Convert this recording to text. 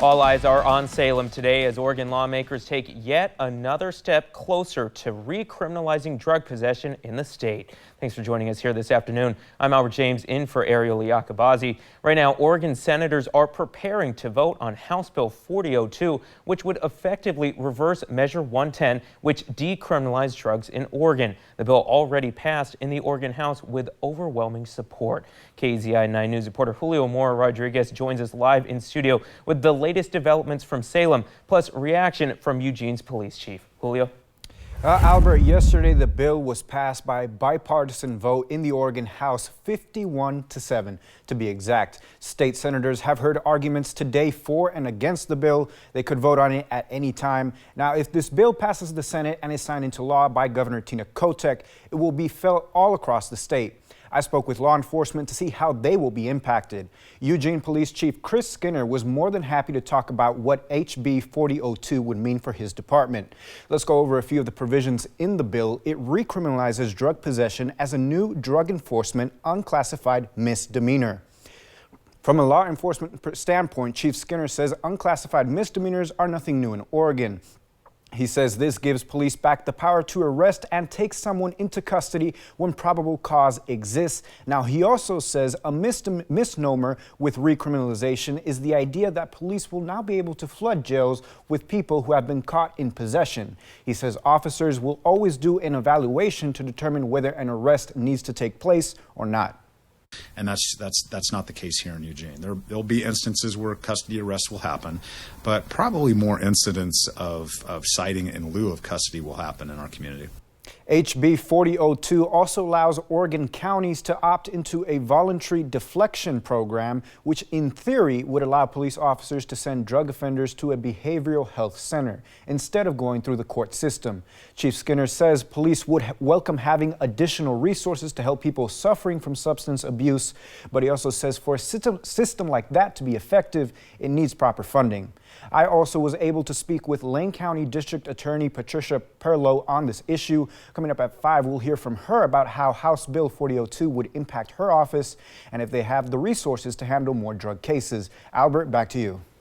All eyes are on Salem today as Oregon lawmakers take yet another step closer to recriminalizing drug possession in the state. Thanks for joining us here this afternoon. I'm Albert James in for Ariel Iacobazzi. Right now, Oregon senators are preparing to vote on House Bill 4002, which would effectively reverse Measure 110, which decriminalized drugs in Oregon. The bill already passed in the Oregon House with overwhelming support. KEZI 9 News reporter Julio Mora Rodriguez joins us live in studio with the latest developments from Salem, plus reaction from Eugene's police chief. Julio? Albert, yesterday the bill was passed by bipartisan vote in the Oregon House, 51-7 to be exact. State senators have heard arguments today for and against the bill. They could vote on it at any time. Now, if this bill passes the Senate and is signed into law by Governor Tina Kotek, it will be felt all across the state. I spoke with law enforcement to see how they will be impacted. Eugene Police Chief Chris Skinner was more than happy to talk about what HB 4002 would mean for his department. Let's go over a few of the provisions in the bill. It recriminalizes drug possession as a new drug enforcement unclassified misdemeanor. From a law enforcement standpoint, Chief Skinner says unclassified misdemeanors are nothing new in Oregon. He says this gives police back the power to arrest and take someone into custody when probable cause exists. Now, he also says a misnomer with recriminalization is the idea that police will now be able to flood jails with people who have been caught in possession. He says officers will always do an evaluation to determine whether an arrest needs to take place or not. And that's not the case here in Eugene. There'll be instances where custody arrests will happen, but probably more incidents of citing in lieu of custody will happen in our community. HB 4002 also allows Oregon counties to opt into a voluntary deflection program, which in theory would allow police officers to send drug offenders to a behavioral health center instead of going through the court system. Chief Skinner says police would welcome having additional resources to help people suffering from substance abuse, but he also says for a system like that to be effective, it needs proper funding. I also was able to speak with Lane County District Attorney Patricia Perlow on this issue. Coming up at 5, we'll hear from her about how House Bill 4002 would impact her office and if they have the resources to handle more drug cases. Albert, back to you.